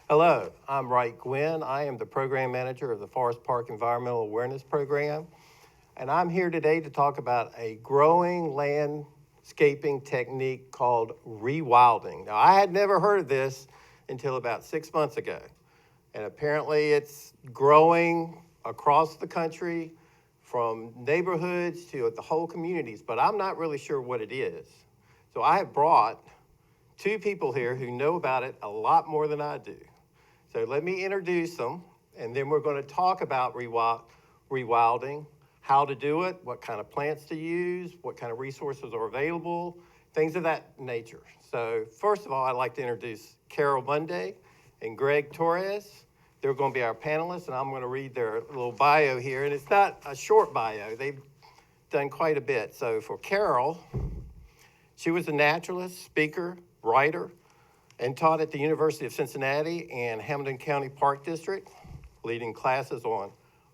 Hello, I'm Wright Gwyn. I am the program manager of the Forest Park Environmental Awareness Program, and I'm here today to talk about a growing landscaping technique called rewilding. Now, I had never heard of this until about 6 months ago, and apparently it's growing across the country from neighborhoods to the whole communities, but I'm not really sure what it is. So I have brought two people here who know about it a lot more than I do. So let me introduce them, and then we're going to talk about rewilding, how to do it, what kind of plants to use, what kind of resources are available, things of that nature. So first of all, I'd like to introduce Carol Mundy and Greg Torres. They're going to be our panelists, and I'm going to read their little bio here. And it's not a short bio. They've done quite a bit. So for Carol, she was a naturalist, speaker, writer, and taught at the University of Cincinnati and Hamilton County Park District, leading classes on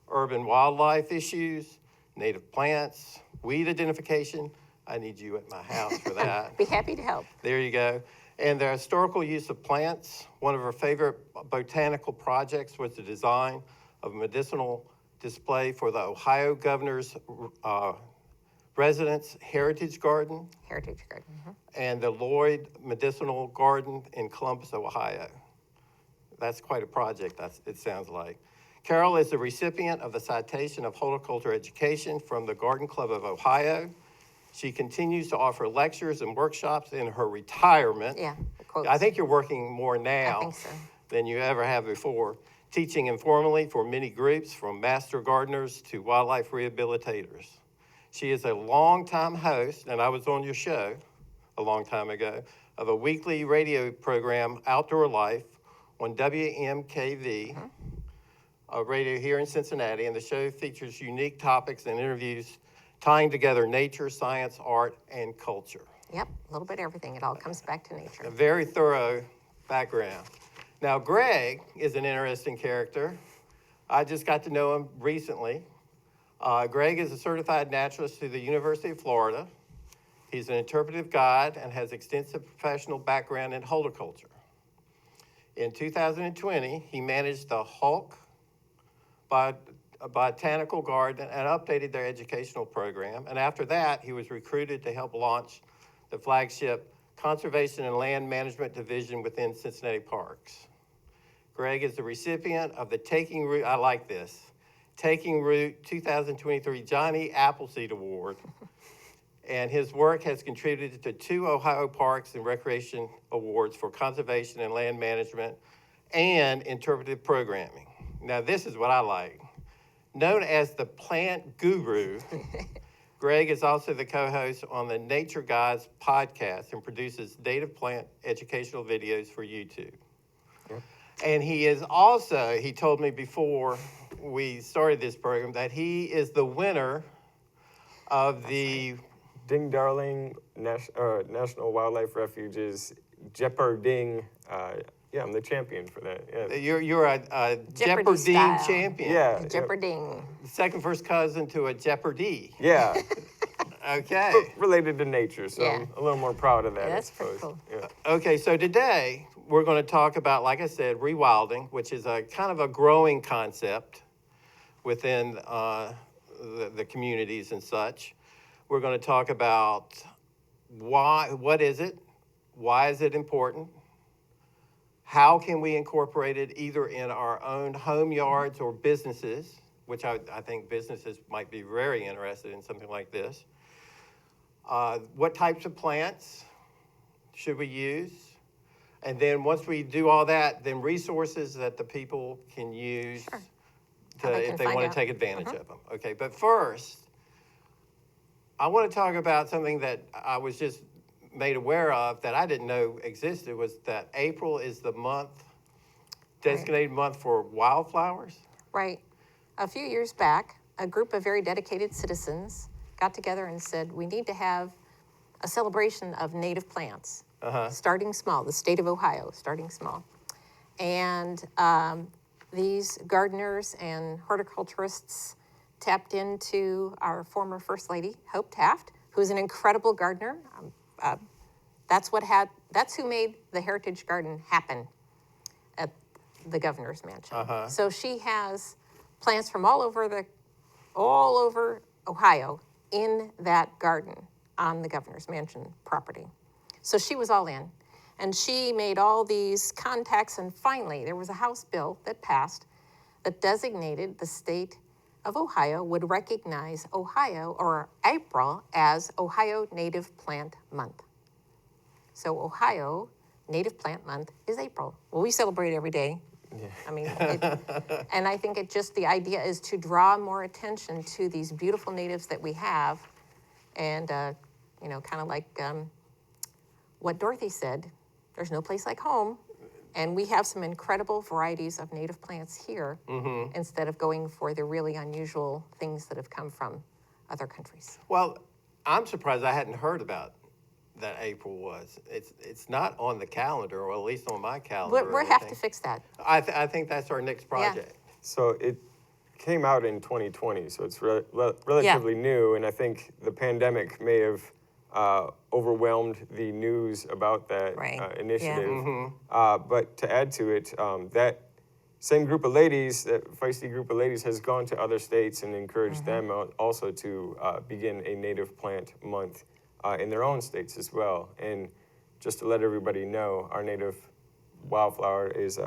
urban wildlife issues, native plants, weed identification. I need you at my house for that. Be happy to help. There you go. And the historical use of plants. One of her favorite botanical projects was the design of a medicinal display for the Ohio governor's residence heritage garden. Heritage Garden. And the Lloyd Medicinal Garden in Columbus, Ohio. That's quite a project, it sounds like. Carol is the recipient of the citation of horticulture education from the Garden Club of Ohio. She continues to offer lectures and workshops in her retirement. Yeah, quotes. I think you're working more now I think so. than you ever have before, teaching informally for many groups, from master gardeners to wildlife rehabilitators. She is a longtime host, and I was on your show a long time ago, of a weekly radio program, Outdoor Life, on WMKV, a radio here in Cincinnati, and the show features unique topics and interviews tying together nature, science, art, and culture. Yep, a little bit of everything. It all comes back to nature. A very thorough background. Now, Greg is an interesting character. I just got to know him recently. Greg is a certified naturalist through the University of Florida. He's an interpretive guide and has extensive professional background in horticulture. In 2020, he managed the Hulk Botanical Garden and updated their educational program. And after that, he was recruited to help launch the flagship Conservation and Land Management Division within Cincinnati Parks. Greg is the recipient of the Taking Root, I like this, Taking Root 2023 Johnny Appleseed Award. And his work has contributed to 2 Ohio Parks and Recreation Awards for conservation and land management and interpretive programming. Now, this is what I like. Known as the plant guru, Greg is also the co-host on the Nature Guys podcast and produces native plant educational videos for YouTube. And he is also, he told me before we started this program, that he is the winner of the Ding Darling National Wildlife Refuge's Jeoparding. I'm the champion for that. Yeah. You're a Jeopardy Jeoparding style. champion. Yeah. Jeoparding. Second first cousin to a Jeopardy. Yeah. Okay. Related to nature, so Yeah. I'm a little more proud of that. Yeah, that's I pretty suppose. cool. Yeah. Okay, so today we're going to talk about, like I said, rewilding, which is a kind of a growing concept within the communities and such. We're going to talk about what is it, why is it important, how can we incorporate it either in our own home yards or businesses, which I think businesses might be very interested in something like this. What types of plants should we use? And then once we do all that, then resources that the people can use if they want to take advantage of them. Okay, but first, I want to talk about something that I was just made aware of that I didn't know existed, was that April is the month, designated month for wildflowers. Right. A few years back, a group of very dedicated citizens got together and said, we need to have a celebration of native plants, starting small, the state of Ohio, starting small. And these gardeners and horticulturists tapped into our former First Lady, Hope Taft, who's an incredible gardener. That's who made the Heritage Garden happen at the governor's mansion. So she has plants from all over Ohio in that garden on the governor's mansion property. So she was all in. And she made all these contacts, and finally there was a House bill that passed that designated the state of Ohio would recognize Ohio or April as Ohio Native Plant Month. So Ohio Native Plant Month is April. Well, we celebrate every day. Yeah. I mean, and I think the idea is to draw more attention to these beautiful natives that we have, and kind of like what Dorothy said, there's no place like home, and we have some incredible varieties of native plants here, instead of going for the really unusual things that have come from other countries. Well, I'm surprised I hadn't heard about that April was. It's not on the calendar, or at least on my calendar. We'll have to fix that. I think that's our next project. So it came out in 2020, so it's relatively new, and I think the pandemic may have overwhelmed the news about that initiative. But to add to it, that same group of ladies, that feisty group of ladies, has gone to other states and encouraged them also to begin a native plant month in their own states as well. And just to let everybody know, our native wildflower is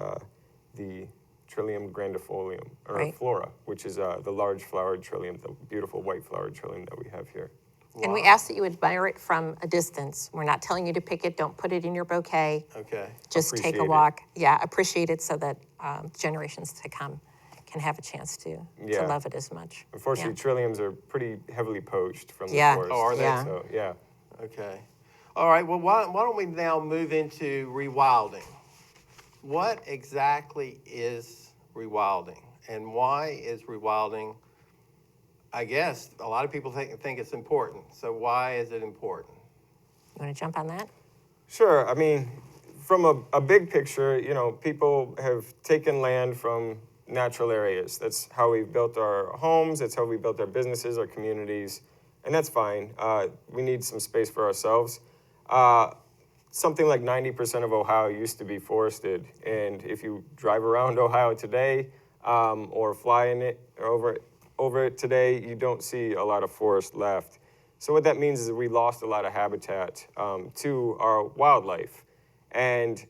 the Trillium grandifolium, or flora, which is the large flowered trillium, the beautiful white flowered trillium that we have here. And we ask that you admire it from a distance. We're not telling you to pick it. Don't put it in your bouquet. Okay. Just take a walk. Yeah, appreciate it so that generations to come can have a chance to love it as much. Unfortunately, trilliums are pretty heavily poached from the forest. Oh, are they? Yeah. So, yeah. Okay. All right. Well, why don't we now move into rewilding? What exactly is rewilding, and why is rewilding? I guess a lot of people think it's important. So why is it important? You want to jump on that? Sure. I mean, from a big picture, people have taken land from natural areas. That's how we've built our homes. That's how we built our businesses, our communities, and that's fine. We need some space for ourselves. Something like 90% of Ohio used to be forested, and if you drive around Ohio today or fly in it or over it today, you don't see a lot of forest left. So what that means is that we lost a lot of habitat to our wildlife. And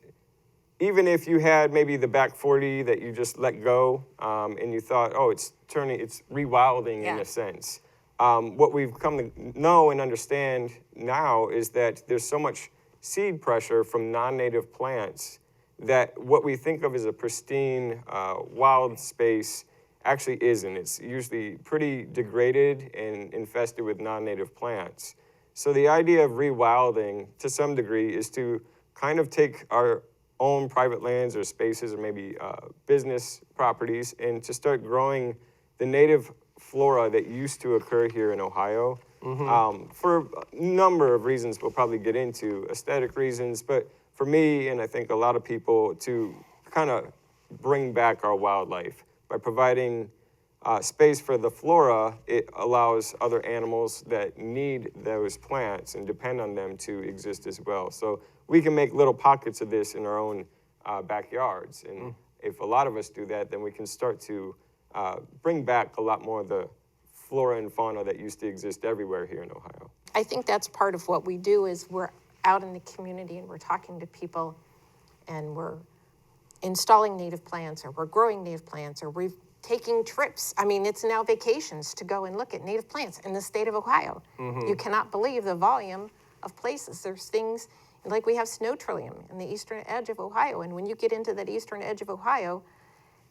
even if you had maybe the back 40 that you just let go and you thought, oh, it's rewilding in a sense. What we've come to know and understand now is that there's so much seed pressure from non-native plants that what we think of as a pristine wild space actually isn't. It's usually pretty degraded and infested with non-native plants. So the idea of rewilding, to some degree, is to kind of take our own private lands or spaces or maybe business properties and to start growing the native flora that used to occur here in Ohio for a number of reasons we'll probably get into, aesthetic reasons, but for me and I think a lot of people, to kind of bring back our wildlife. By providing space for the flora, it allows other animals that need those plants and depend on them to exist as well. So we can make little pockets of this in our own backyards. And if a lot of us do that, then we can start to bring back a lot more of the flora and fauna that used to exist everywhere here in Ohio. I think that's part of what we do is we're out in the community and we're talking to people and we're installing native plants, or we're growing native plants, or we're taking trips. I mean, it's now vacations to go and look at native plants in the state of Ohio. You cannot believe the volume of places. There's things, like we have snow trillium in the eastern edge of Ohio, and when you get into that eastern edge of Ohio,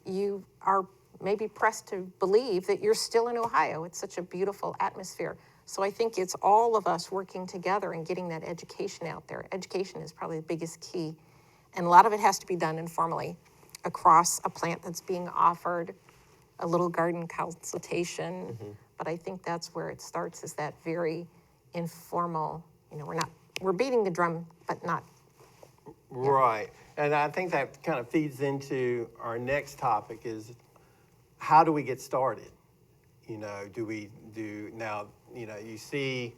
you are maybe pressed to believe that you're still in Ohio. It's such a beautiful atmosphere. So I think it's all of us working together and getting that education out there. Education is probably the biggest key. And a lot of it has to be done informally across a plant that's being offered, a little garden consultation. But I think that's where it starts, is that very informal, we're beating the drum, but not. Right. And I think that kind of feeds into our next topic is, how do we get started? You see,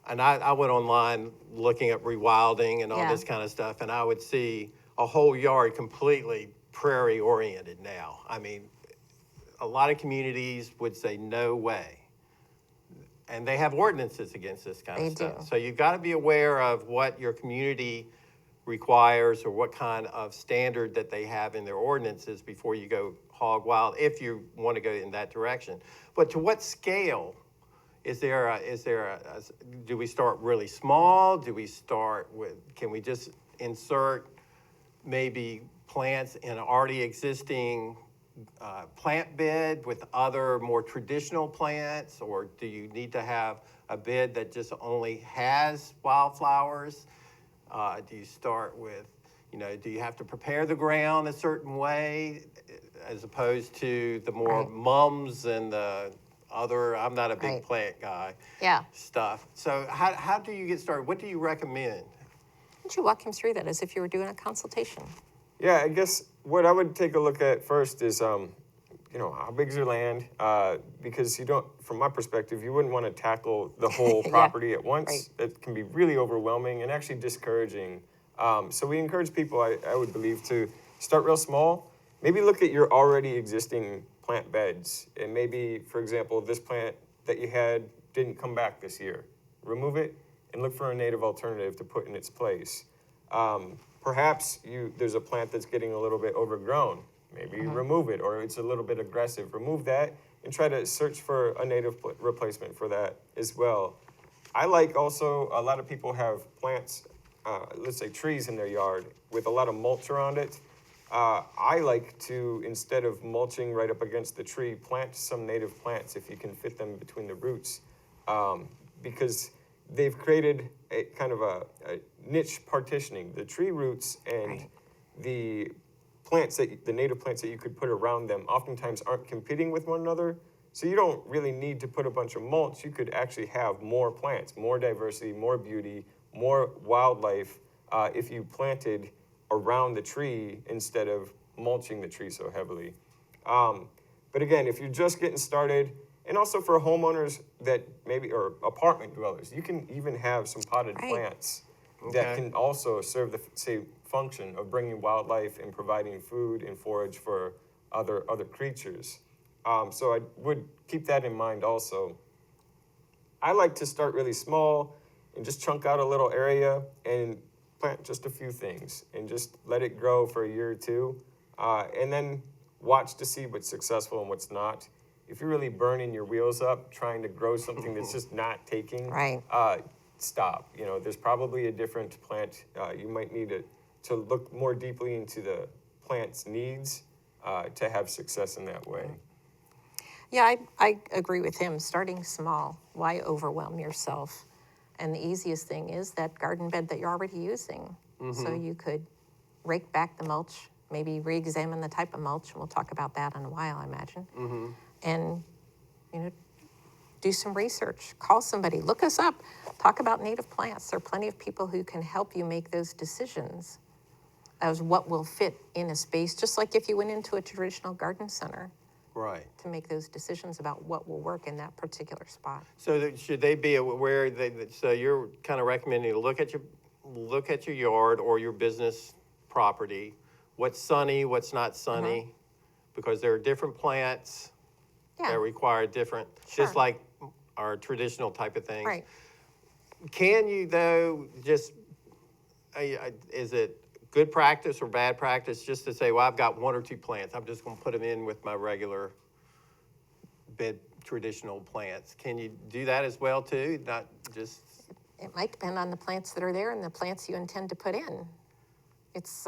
and I went online looking at rewilding and all this kind of stuff, and I would see a whole yard completely prairie oriented now. I mean, a lot of communities would say no way. And they have ordinances against this kind of They stuff. do. So you've got to be aware of what your community requires or what kind of standard that they have in their ordinances before you go hog wild, if you want to go in that direction. But to what scale? Do we start really small? Do we start with, can we just insert maybe plants in an already existing plant bed with other more traditional plants? Or do you need to have a bed that just only has wildflowers? Do you start with, do you have to prepare the ground a certain way as opposed to the more Right. mums and the other, I'm not a big Right. plant guy, Yeah. stuff. So how do you get started? What do you recommend? Why don't you walk him through that as if you were doing a consultation? Yeah, I guess what I would take a look at first is, how big is your land? Because from my perspective, you wouldn't want to tackle the whole Yeah, property at once. right. That can be really overwhelming and actually discouraging. So we encourage people, I would believe, to start real small. Maybe look at your already existing plant beds. And maybe, for example, this plant that you had didn't come back this year. Remove it and look for a native alternative to put in its place. Perhaps there's a plant that's getting a little bit overgrown. Maybe remove it, or it's a little bit aggressive. Remove that and try to search for a native replacement for that as well. I like also, a lot of people have plants, let's say trees in their yard with a lot of mulch around it. I like to, instead of mulching right up against the tree, plant some native plants if you can fit them between the roots, because they've created a kind of a niche partitioning. The tree roots and Right. the native plants that you could put around them oftentimes aren't competing with one another. So you don't really need to put a bunch of mulch. You could actually have more plants, more diversity, more beauty, more wildlife if you planted around the tree instead of mulching the tree so heavily. But again, if you're just getting started, and also for homeowners or apartment dwellers, you can even have some potted Right. plants Okay. that can also serve the same function of bringing wildlife and providing food and forage for other creatures. So I would keep that in mind also. I like to start really small and just chunk out a little area and plant just a few things and just let it grow for a year or two, and then watch to see what's successful and what's not. If you're really burning your wheels up trying to grow something that's just not taking, Right. Stop. There's probably a different plant. You might need to look more deeply into the plant's needs to have success in that way. Yeah, I agree with him. Starting small. Why overwhelm yourself? And the easiest thing is that garden bed that you're already using. So you could rake back the mulch, maybe re-examine the type of mulch, and we'll talk about that in a while, I imagine. And, do some research. Call somebody. Look us up. Talk about native plants. There are plenty of people who can help you make those decisions as what will fit in a space, just like if you went into a traditional garden center Right. to make those decisions about what will work in that particular spot. So should they be aware so you're kind of recommending to look at your yard or your business property, what's sunny, what's not sunny, because there are different plants Yeah, that require different, just Sure. like our traditional type of things. right. Can you though is it good practice or bad practice just to say, well, I've got one or two plants, I'm just going to put them in with my regular bed traditional plants? Can you do that as well too? Not just, It might depend on the plants that are there and the plants you intend to put in. It's,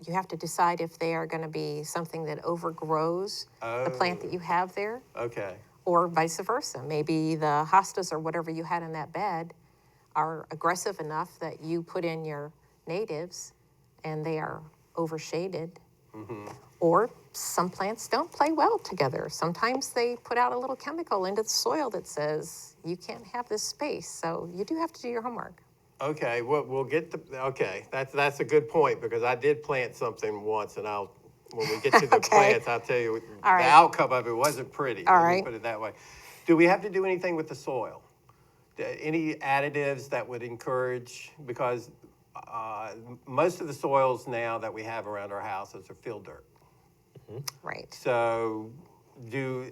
you have to decide if they are going to be something that overgrows the plant that you have there, okay, or vice versa. Maybe the hostas or whatever you had in that bed are aggressive enough that you put in your natives and they are overshaded. Or some plants don't play well together. Sometimes they put out a little chemical into the soil that says you can't have this space. So you do have to do your homework. okay, we'll get to, okay, that's a good point, because I did plant something once, and when we get to the Okay. plants, I'll tell you, All right. the outcome of it wasn't pretty. All Let me right. put it that way. Do we have to do anything with the soil? Any additives that would encourage, because most of the soils now that we have around our houses are field dirt. Right. So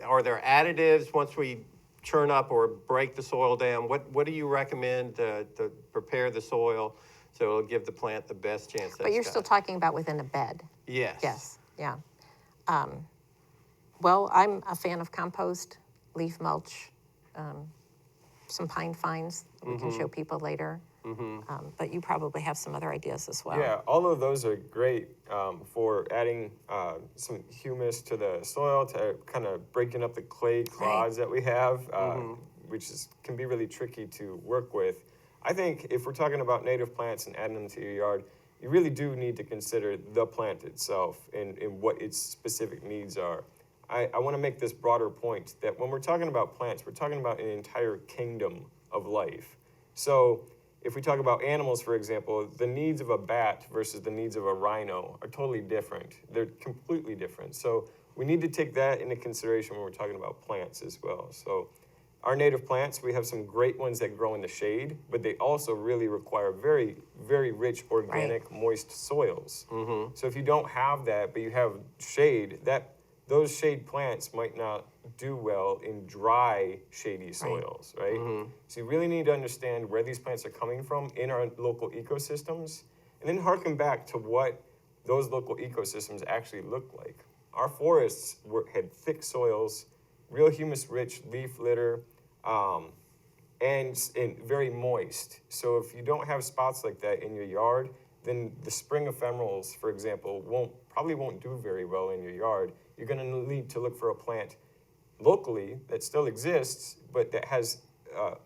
are there additives once we churn up or break the soil down? What do you recommend to prepare the soil so it'll give the plant the best chance? But you're still talking about within a bed. Yes. Yes, yeah. Well, I'm a fan of compost, leaf mulch, some pine fines we can show people later. But you probably have some other ideas as well. Yeah, all of those are great for adding some humus to the soil, to kind of breaking up the clay clods that we have, which can be really tricky to work with. I think if we're talking about native plants and adding them to your yard, you really do need to consider the plant itself and what its specific needs are. I want to make this broader point that when we're talking about plants, we're talking about an entire kingdom of life. So if we talk about animals, for example, the needs of a bat versus the needs of a rhino are totally different. They're completely different. So we need to take that into consideration when we're talking about plants as well. So our native plants, we have some great ones that grow in the shade, but they also really require very, very rich organic, moist soils. So if you don't have that, but you have shade, those shade plants might not do well in dry, shady soils, right? So you really need to understand where these plants are coming from in our local ecosystems, and then harken back to what those local ecosystems actually look like. Our forests had thick soils, real humus-rich leaf litter, and very moist. So if you don't have spots like that in your yard, then the spring ephemerals, for example, probably won't do very well in your yard. You're going to need to look for a plant locally that still exists, but that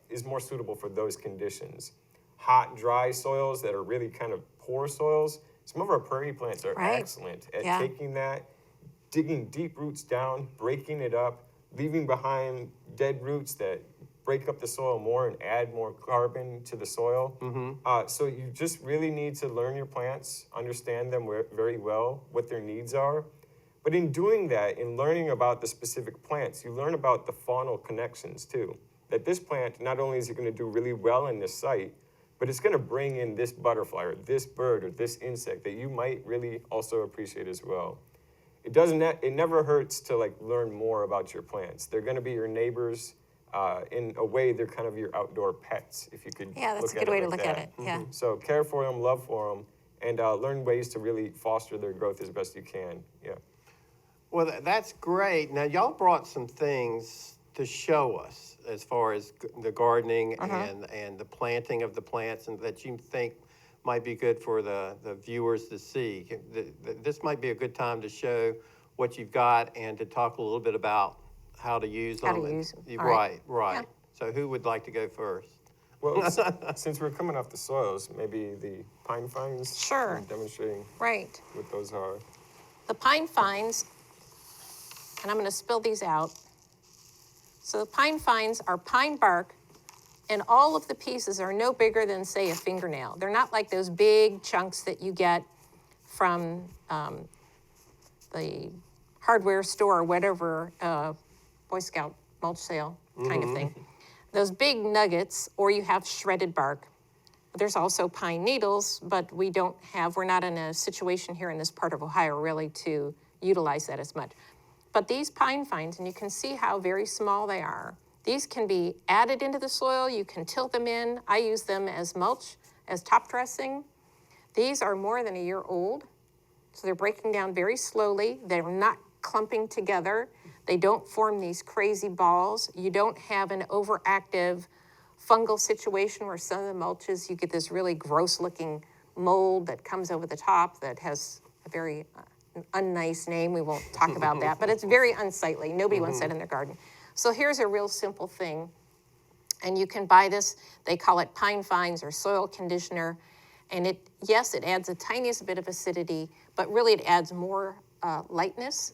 is more suitable for those conditions. Hot, dry soils that are really kind of poor soils. Some of our prairie plants are excellent at taking that, digging deep roots down, breaking it up, leaving behind dead roots that break up the soil more and add more carbon to the soil. So you just really need to learn your plants, understand them very well, what their needs are. But in doing that, in learning about the specific plants, you learn about the faunal connections too. That this plant, not only is it going to do really well in this site, but it's going to bring in this butterfly or this bird or this insect that you might really also appreciate as well. It never hurts to learn more about your plants. They're going to be your neighbors. In a way, they're kind of your outdoor pets, if you could. Yeah, that's a good way to look at it. Yeah. So care for them, love for them, and learn ways to really foster their growth as best you can. Yeah. Well, that's great. Now, y'all brought some things to show us as far as the gardening and the planting of the plants, and that you think might be good for the viewers to see. This might be a good time to show what you've got and to talk a little bit about how to use them. How to use them. Right. Yeah. So who would like to go first? Well, since we're coming off the soils, maybe the pine fines. Sure. Demonstrating what those are. The pine fines, and I'm going to spill these out. So the pine fines are pine bark, and all of the pieces are no bigger than, say, a fingernail. They're not like those big chunks that you get from the hardware store or whatever, Boy Scout mulch sale kind of thing. Those big nuggets, or you have shredded bark. There's also pine needles, but we're not in a situation here in this part of Ohio really to utilize that as much. But these pine fines, and you can see how very small they are, these can be added into the soil. You can tilt them in. I use them as mulch, as top dressing. These are more than a year old, so they're breaking down very slowly. They're not clumping together. They don't form these crazy balls. You don't have an overactive fungal situation where some of the mulches, you get this really gross looking mold that comes over the top that has a very unnice name. We won't talk about that, but it's very unsightly. Nobody wants that in their garden. So here's a real simple thing, and you can buy this. They call it pine fines or soil conditioner, and it adds a tiniest bit of acidity, but really it adds more lightness,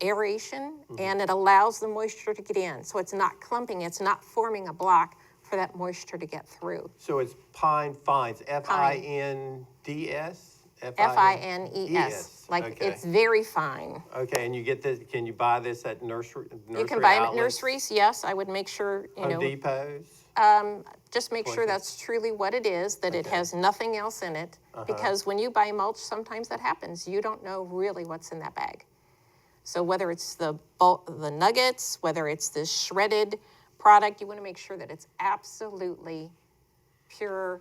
aeration, and it allows the moisture to get in. So it's not clumping, it's not forming a block for that moisture to get through. So it's pine fines, F-I-N-D-S? F-I-N-E-S. It's very fine. Okay, and you get this, can you buy this at nursery You can buy them at outlets? nurseries, yes. I would make sure, Home Depots? Just make sure that's truly what it is, that it has nothing else in it. Because when you buy mulch, sometimes that happens. You don't know really what's in that bag. So whether it's the nuggets, whether it's this shredded product, you want to make sure that it's absolutely pure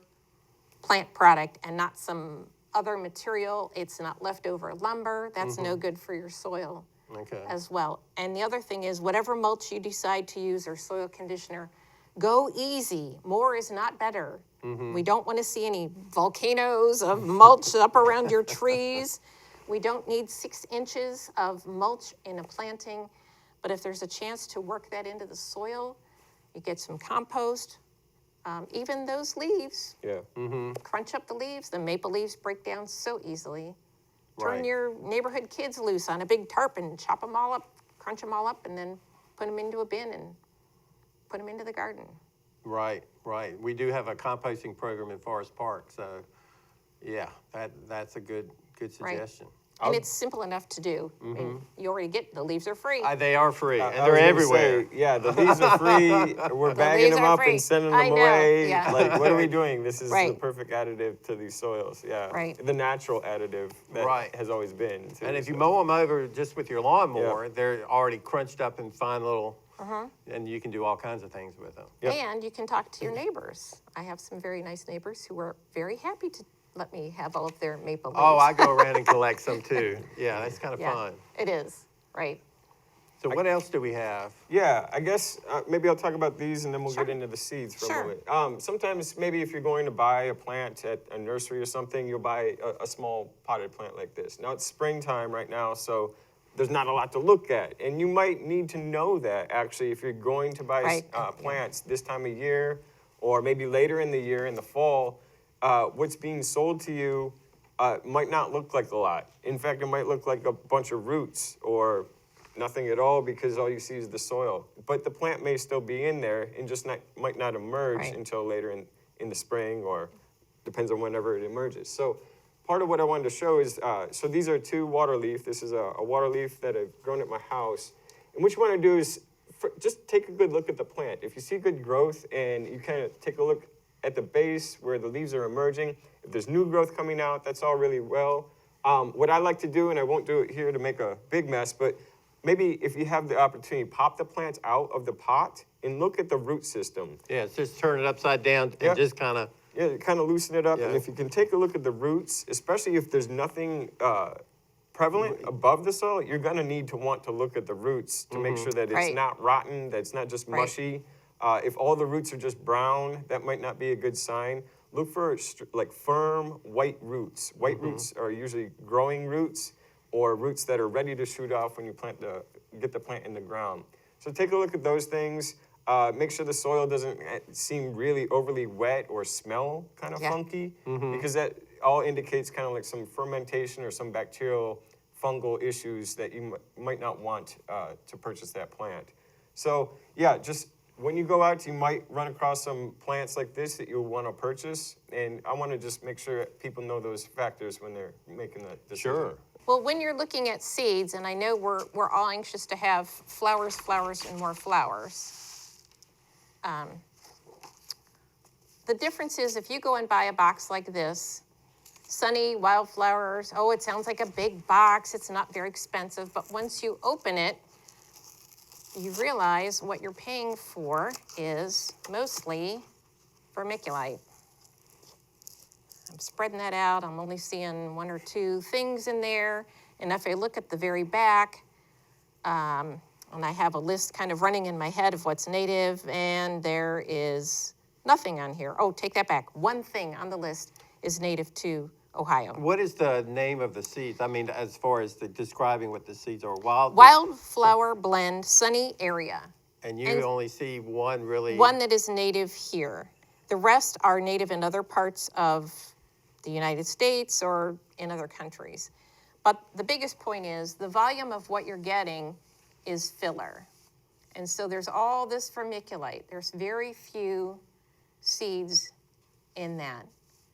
plant product and not some other material. It's not leftover lumber. That's no good for your soil as well. And the other thing is, whatever mulch you decide to use or soil conditioner, go easy. More is not better. We don't want to see any volcanoes of mulch up around your trees. We don't need 6 inches of mulch in a planting. But if there's a chance to work that into the soil, you get some compost. Even those leaves, crunch up the leaves. The maple leaves break down so easily. Turn your neighborhood kids loose on a big tarp and chop them all up, crunch them all up, and then put them into a bin and put them into the garden. Right. We do have a composting program in Forest Park, so yeah, that's a good suggestion. And it's simple enough to do. I mean, you already get, the leaves are free. They are free, and I they're was gonna everywhere. say, yeah, the leaves are free. We're bagging leaves them are up free. and sending I them know, away. yeah. Like, what are we doing? This is the Right. perfect additive to these soils. Yeah, Right. the natural additive that has always been. And if you mow them over just with your lawnmower, they're already crunched up in fine little, and you can do all kinds of things with them. And you can talk to your neighbors. I have some very nice neighbors who are very happy to let me have all of their maple leaves. Oh, I go around and collect some too. Yeah, that's kind of fun. It is, right. So what else do we have? Yeah, I guess maybe I'll talk about these and then we'll get into the seeds for Sure. a moment. Sometimes maybe if you're going to buy a plant at a nursery or something, you'll buy a small potted plant like this. Now it's springtime right now, so there's not a lot to look at. And you might need to know that actually if you're going to buy plants this time of year or maybe later in the year in the fall, what's being sold to you might not look like a lot. In fact, it might look like a bunch of roots or nothing at all because all you see is the soil. But the plant may still be in there and just might not emerge until later in the spring or depends on whenever it emerges. So part of what I wanted to show is, so these are 2 water leaf. This is a water leaf that I've grown at my house. And what you want to do is just take a good look at the plant. If you see good growth and you kind of take a look at the base where the leaves are emerging, if there's new growth coming out, that's all really well. What I like to do, and I won't do it here to make a big mess, but maybe if you have the opportunity, pop the plants out of the pot and look at the root system. Yeah, just turn it upside down and just kind of. Yeah, kind of loosen it up. Yeah. And if you can take a look at the roots, especially if there's nothing prevalent above the soil, you're going to need to want to look at the roots to make sure that it's not rotten, that it's not just mushy. If all the roots are just brown, that might not be a good sign. Look for like firm white roots. White roots are usually growing roots or roots that are ready to shoot off when you get the plant in the ground. So take a look at those things. Make sure the soil doesn't seem really overly wet or smell kind of funky because that all indicates kind of like some fermentation or some bacterial fungal issues that you might not want to purchase that plant. So yeah, just when you go out, you might run across some plants like this that you'll want to purchase, and I want to just make sure that people know those factors when they're making that decision. Sure. Well, when you're looking at seeds, and I know we're all anxious to have flowers, and more flowers. The difference is if you go and buy a box like this, Sunny Wildflowers, oh, it sounds like a big box. It's not very expensive, but once you open it, you realize what you're paying for is mostly vermiculite. I'm spreading that out. I'm only seeing 1 or 2 things in there. And if I look at the very back, and I have a list kind of running in my head of what's native, and there is nothing on here. Oh, take that back. 1 thing on the list is native to Ohio. What is the name of the seeds? I mean, as far as describing what the seeds are. Wildflower blend, sunny area. And you only see one really? One that is native here. The rest are native in other parts of the United States or in other countries. But the biggest point is the volume of what you're getting is filler. And so there's all this vermiculite. There's very few seeds in that.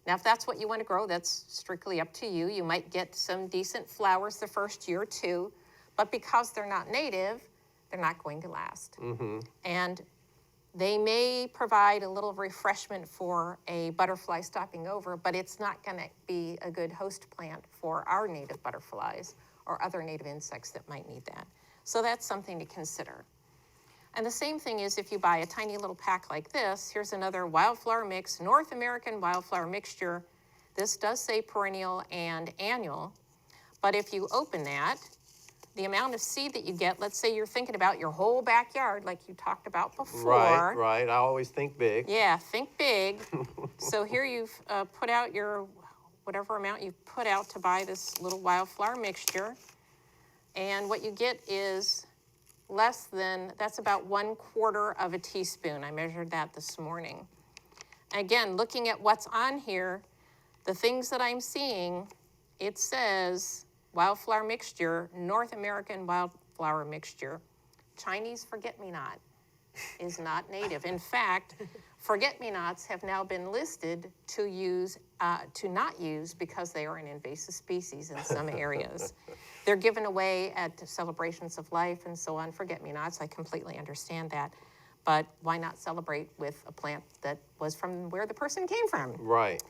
Now, if that's what you want to grow, that's strictly up to you. You might get some decent flowers the first year or 2, but because they're not native, they're not going to last. And They may provide a little refreshment for a butterfly stopping over, but it's not going to be a good host plant for our native butterflies or other native insects that might need that. So that's something to consider. And the same thing is if you buy a tiny little pack like this, here's another wildflower mix, North American wildflower mixture. This does say perennial and annual, but if you open that, the amount of seed that you get, let's say you're thinking about your whole backyard like you talked about before. Right. I always think big. Yeah, think big. So here you've put out your, whatever amount you've put out to buy this little wildflower mixture. And what you get is less than, that's about 1/4 of a teaspoon. I measured that this morning. Again, looking at what's on here, the things that I'm seeing, it says wildflower mixture, North American wildflower mixture. Chinese forget-me-not is not native. In fact, forget-me-nots have now been listed to not use because they are an invasive species in some areas. They're given away at celebrations of life and so on, forget-me-nots. I completely understand that. But why not celebrate with a plant that was from where the person came from? Right.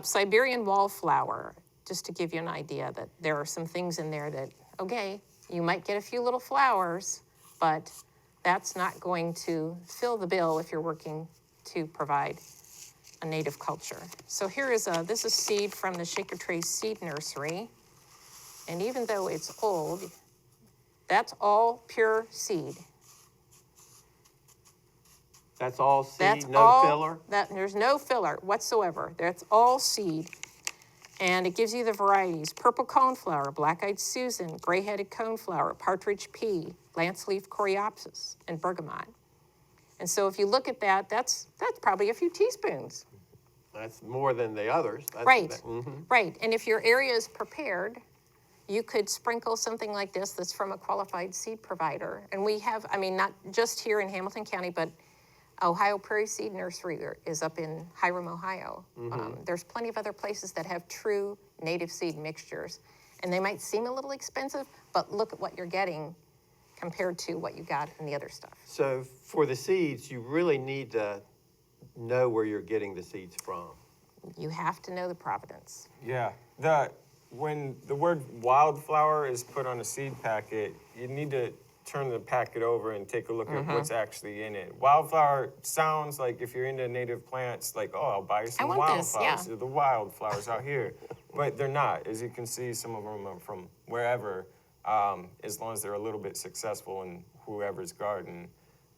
Siberian wallflower, just to give you an idea that there are some things in there that, okay, you might get a few little flowers, but that's not going to fill the bill if you're working to provide a native culture. So this is seed from the Shaker Tray Seed Nursery. And even though it's old, that's all pure seed. That's all seed, That's no all, filler? There's no filler whatsoever. That's all seed. And it gives you the varieties: purple coneflower, black-eyed Susan, gray-headed coneflower, partridge pea, lance-leaf coreopsis, and bergamot. And so if you look at that, that's probably a few teaspoons. That's more than the others. Right. And if your area is prepared, you could sprinkle something like this that's from a qualified seed provider. And we have, not just here in Hamilton County, but Ohio Prairie Seed Nursery is up in Hiram, Ohio. There's plenty of other places that have true native seed mixtures. And they might seem a little expensive, but look at what you're getting compared to what you got in the other stuff. So for the seeds, you really need to know where you're getting the seeds from. You have to know the provenance. Yeah. When the word wildflower is put on a seed packet, you need to turn the packet over and take a look at what's actually in it. Wildflower sounds like, if you're into native plants, like, oh, I'll buy some wildflowers. They're the wildflowers out here. But they're not. As you can see, some of them are from wherever, as long as they're a little bit successful in whoever's garden.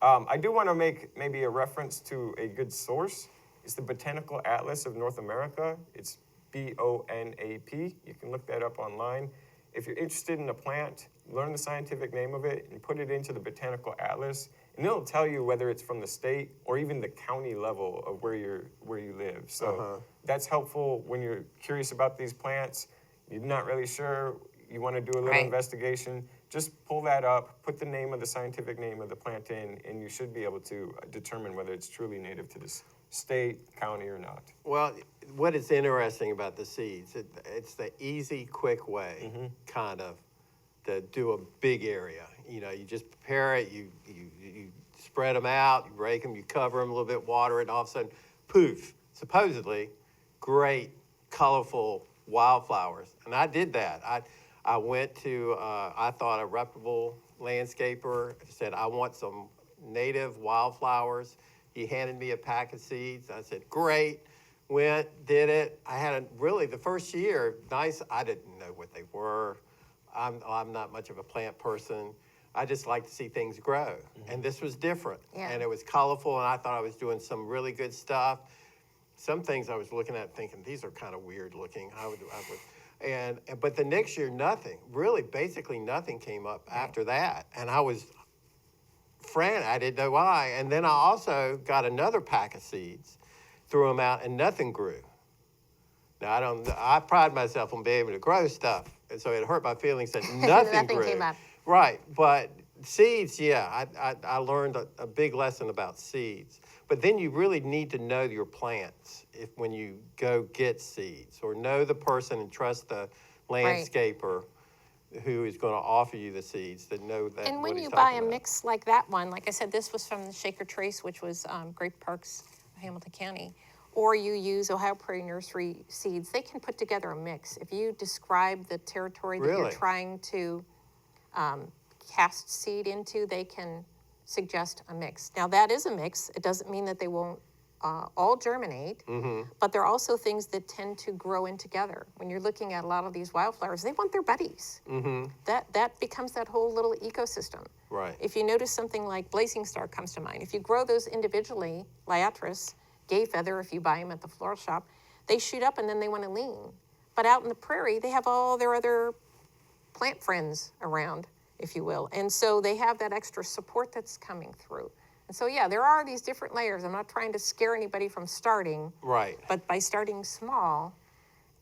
I do want to make maybe a reference to a good source. It's the Botanical Atlas of North America. It's BONAP. You can look that up online. If you're interested in a plant, learn the scientific name of it and put it into the Botanical Atlas, and it'll tell you whether it's from the state or even the county level of where you live. So that's helpful when you're curious about these plants. You're not really sure, you want to do a little investigation, just pull that up, put the name of the scientific name of the plant in, and you should be able to determine whether it's truly native to this state, county, or not. Well, what is interesting about the seeds, it's the easy, quick way, kind of, to do a big area. You know, you just prepare it, you spread them out, you break them, you cover them a little bit, water it, and all of a sudden, poof, supposedly great, colorful wildflowers. And I did that. I went to, I thought a reputable landscaper said, I want some native wildflowers. He handed me a pack of seeds. I said, great. Went, did it. I had really, the first year, nice. I didn't know what they were. I'm not much of a plant person. I just like to see things grow. And this was different. Yeah. And it was colorful, and I thought I was doing some really good stuff. Some things I was looking at thinking, these are kind of weird looking. But the next year, nothing. Really, basically nothing came up after that. And I was frantic. I didn't know why. And then I also got another pack of seeds, threw them out, and nothing grew. Now, I pride myself on being able to grow stuff, and so it hurt my feelings that nothing grew. Came up. Right, but seeds, yeah, I learned a big lesson about seeds. But then you really need to know your plants when you go get seeds, or know the person and trust the landscaper who is going to offer you the seeds that know that. And what when he's you buy talking a about. mix like that one, like I said, this was from the Shaker Trace, which was Great Parks, Hamilton County, or you use Ohio Prairie Nursery seeds, they can put together a mix. If you describe the territory that you're Really? trying to cast seed into, they can suggest a mix. Now that is a mix. It doesn't mean that they won't all germinate, but there are also things that tend to grow in together. When you're looking at a lot of these wildflowers, they want their buddies. That becomes that whole little ecosystem. Right. If you notice something like blazing star comes to mind, if you grow those individually, liatris, gay feather, if you buy them at the floral shop, they shoot up and then they want to lean. But out in the prairie, they have all their other plant friends around, if you will. And so they have that extra support that's coming through. And so, yeah, there are these different layers. I'm not trying to scare anybody from starting. Right. But by starting small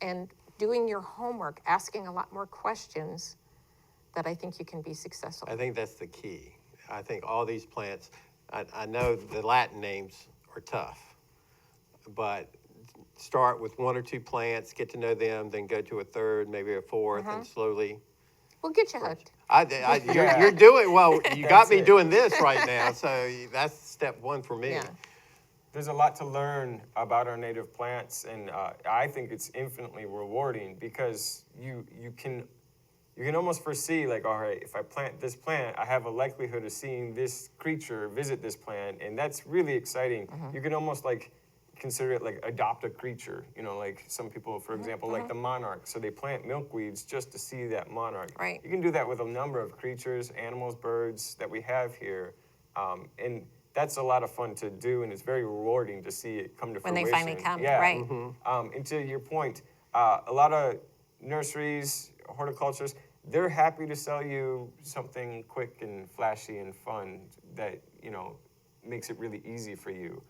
and doing your homework, asking a lot more questions, that I think you can be successful. I think that's the key. I think all these plants, I know the Latin names are tough, but start with 1 or 2 plants, get to know them, then go to a third, maybe a fourth, and slowly. We'll get you hooked. You're doing, well, you got me it. doing this right now, so that's step 1 for me. Yeah. There's a lot to learn about our native plants, and I think it's infinitely rewarding because you can almost foresee, like, all right, if I plant this plant, I have a likelihood of seeing this creature visit this plant, and that's really exciting. You can almost like consider it like adopt a creature, like some people, for example, like the monarch. So they plant milkweeds just to see that monarch. Right. You can do that with a number of creatures, animals, birds that we have here, and that's a lot of fun to do, and it's very rewarding to see it come to When fruition. they finally come, yeah. right. And to your point, a lot of nurseries, horticulturists, they're happy to sell you something quick and flashy and fun that, makes it really easy for you.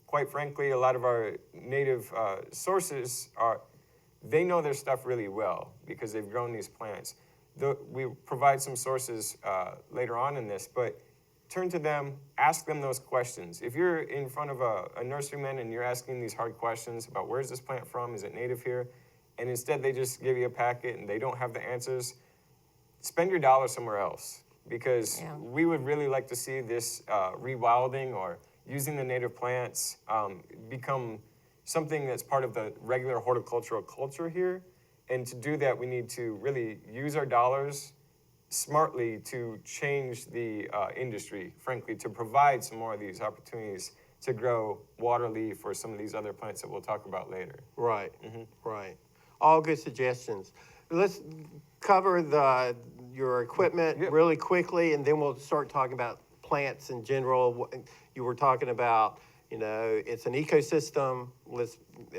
Quite frankly, a lot of our native sources they know their stuff really well because they've grown these plants. We provide some sources later on in this, but turn to them, ask them those questions. If you're in front of a nurseryman and you're asking these hard questions about where's this plant from, is it native here, and instead they just give you a packet and they don't have the answers, spend your dollar somewhere else, because we would really like to see this rewilding or using the native plants become something that's part of the regular horticultural culture here. And to do that, we need to really use our dollars smartly to change the industry, frankly, to provide some more of these opportunities to grow water leaf or some of these other plants that we'll talk about later. Right, right. All good suggestions. Let's cover your equipment really quickly, and then we'll start talking about plants in general. You were talking about, it's an ecosystem.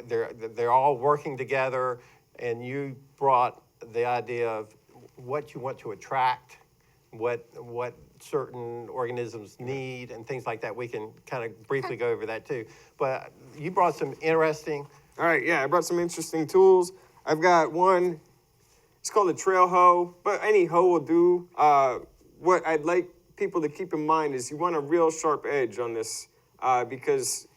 They're all working together, and you brought the idea of what you want to attract, what certain organisms need, and things like that. We can kind of briefly go over that too. But you brought some interesting. All right, I brought some interesting tools. I've got one, it's called a trail hoe, but any hoe will do. What I'd like people to keep in mind is you want a real sharp edge on this because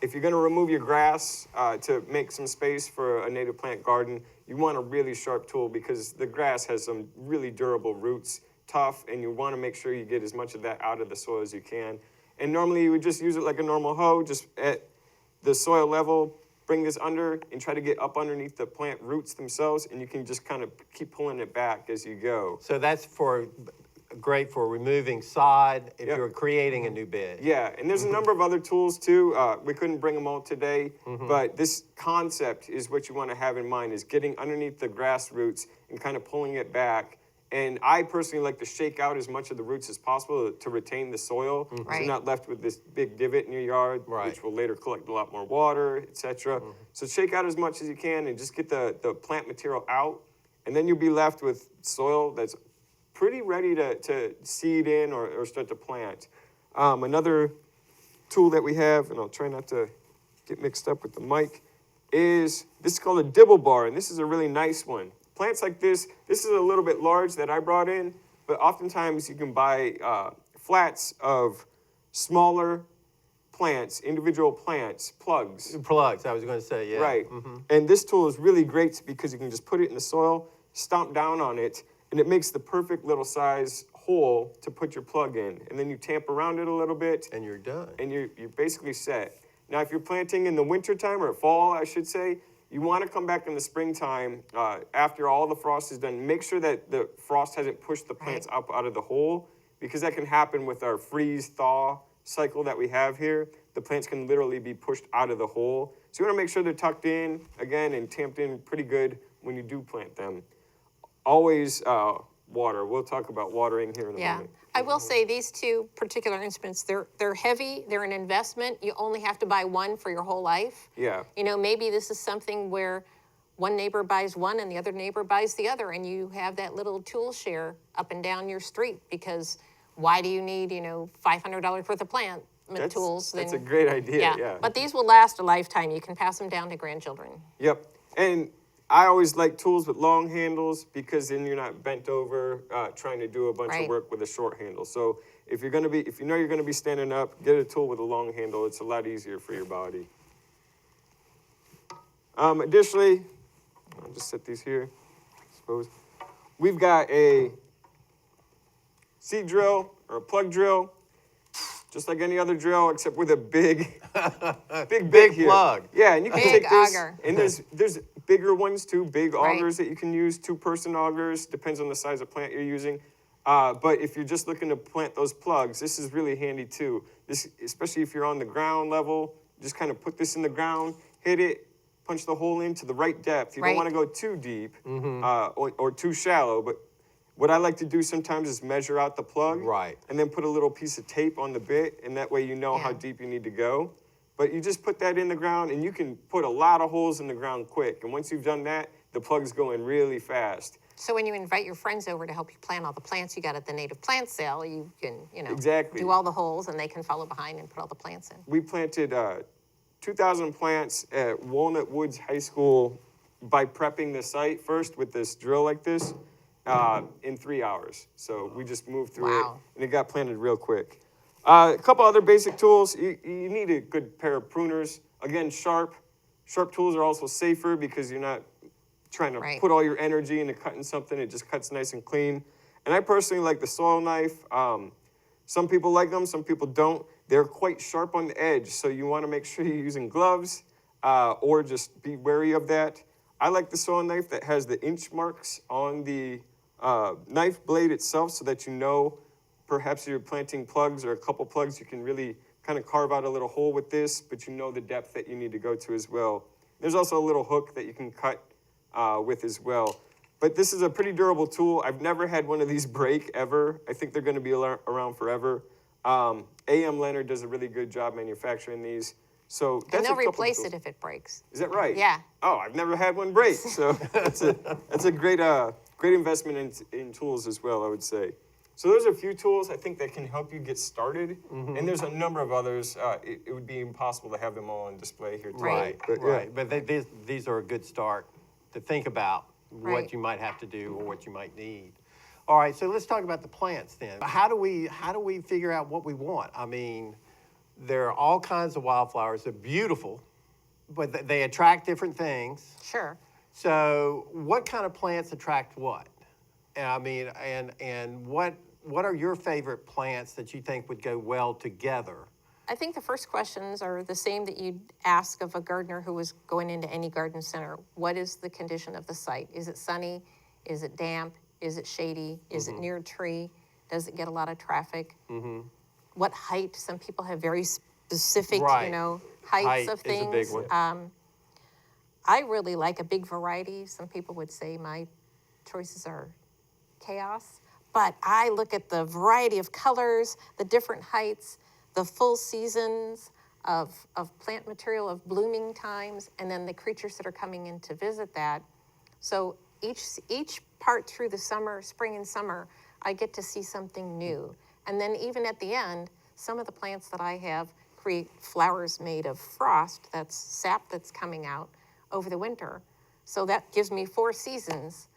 if you're gonna remove your grass to make some space for a native plant garden, you want a really sharp tool because the grass has some really durable roots, tough, and you wanna make sure you get as much of that out of the soil as you can. And normally you would just use it like a normal hoe, just at the soil level, bring this under and try to get up underneath the plant roots themselves, and you can just kind of keep pulling it back as you go. So that's great for removing sod if you're creating a new bed. Yeah, and there's a number of other tools too. We couldn't bring them all today, but this concept is what you want to have in mind, is getting underneath the grass roots and kind of pulling it back. And I personally like to shake out as much of the roots as possible to retain the soil, so you're not left with this big divot in your yard, which will later collect a lot more water, etc. So shake out as much as you can and just get the plant material out, and then you'll be left with soil that's pretty ready to seed in or start to plant. Another tool that we have, and I'll try not to get mixed up with the mic, is called a dibble bar, and this is a really nice one. Plants like this is a little bit large that I brought in, but oftentimes you can buy flats of smaller plants, individual plants, plugs. Plugs, I was going to say, yeah. Right, and this tool is really great because you can just put it in the soil, stomp down on it, and it makes the perfect little size hole to put your plug in. And then you tamp around it a little bit. And you're done. And you're basically set. Now, if you're planting in the wintertime, or fall, I should say, you want to come back in the springtime after all the frost is done. Make sure that the frost hasn't pushed the plants up out of the hole, because that can happen with our freeze-thaw cycle that we have here. The plants can literally be pushed out of the hole. So you want to make sure they're tucked in, again, and tamped in pretty good when you do plant them. Always water. We'll talk about watering here in a moment. I will say these two particular instruments, they're heavy, they're an investment. You only have to buy one for your whole life. Yeah. You know, maybe this is something where one neighbor buys one and the other neighbor buys the other, and you have that little tool share up and down your street, because why do you need, $500 worth of plant tools? That's a great idea, yeah. But these will last a lifetime. You can pass them down to grandchildren. Yep. And I always like tools with long handles, because then you're not bent over trying to do a bunch of work with a short handle. So if you know you're gonna be standing up, get a tool with a long handle. It's a lot easier for your body. Additionally, I'll just set these here, I suppose. We've got a seed drill or a plug drill, just like any other drill, except with a big Big here. plug. Yeah, and you can Big take this, auger. and there's bigger ones too, big Right. augers that you can use, 2-person augers, depends on the size of plant you're using. But if you're just looking to plant those plugs, this is really handy too. This, especially if you're on the ground level, just kind of put this in the ground, hit it, punch the hole in to the right depth. You don't want to go too deep or too shallow, but what I like to do sometimes is measure out the plug, Right. and then put a little piece of tape on the bit, and that way you know how deep you need to go. But you just put that in the ground, and you can put a lot of holes in the ground quick. And once you've done that, the plug's going really fast. So when you invite your friends over to help you plant all the plants you got at the native plant sale, you can, Exactly. do all the holes, and they can follow behind and put all the plants in. We planted 2,000 plants at Walnut Woods High School by prepping the site first with this drill like this in 3 hours. So we just moved through it, and it got planted real quick. A couple other basic tools. You need a good pair of pruners. Again, sharp. Sharp tools are also safer, because you're not trying to put all your energy into cutting something. It just cuts nice and clean. And I personally like the soil knife. Some people like them, some people don't. They're quite sharp on the edge, so you want to make sure you're using gloves or just be wary of that. I like the soil knife that has the inch marks on the knife blade itself, so that you know perhaps you're planting plugs or a couple plugs, you can really kind of carve out a little hole with this, but you know the depth that you need to go to as well. There's also a little hook that you can cut with as well. But this is a pretty durable tool. I've never had one of these break ever. I think they're going to be around forever. A.M. Leonard does a really good job manufacturing these. So that's And they'll a couple replace tools. it if it breaks. Is that right? Yeah. Oh, I've never had one break. So that's a great investment in tools as well, I would say. So those are a few tools I think that can help you get started. And there's a number of others. It would be impossible to have them all on display here today. Right. But these are a good start to think about what Right. you might have to do or what you might need. All right, so let's talk about the plants then. How do we figure out what we want? I mean, there are all kinds of wildflowers. They're beautiful, but they attract different things. Sure. So what kind of plants attract what? I mean, and what are your favorite plants that you think would go well together? I think the first questions are the same that you'd ask of a gardener who was going into any garden center. What is the condition of the site? Is it sunny? Is it damp? Is it shady? Is it near a tree? Does it get a lot of traffic? What height? Some people have very specific, Right. heights Height of is a things. big one. I really like a big variety. Some people would say my choices are chaos, but I look at the variety of colors, the different heights, the full seasons of plant material, of blooming times, and then the creatures that are coming in to visit that. So each part through the summer, spring and summer, I get to see something new. And then even at the end, some of the plants that I have create flowers made of frost, that's sap that's coming out over the winter. So that gives me 4 seasons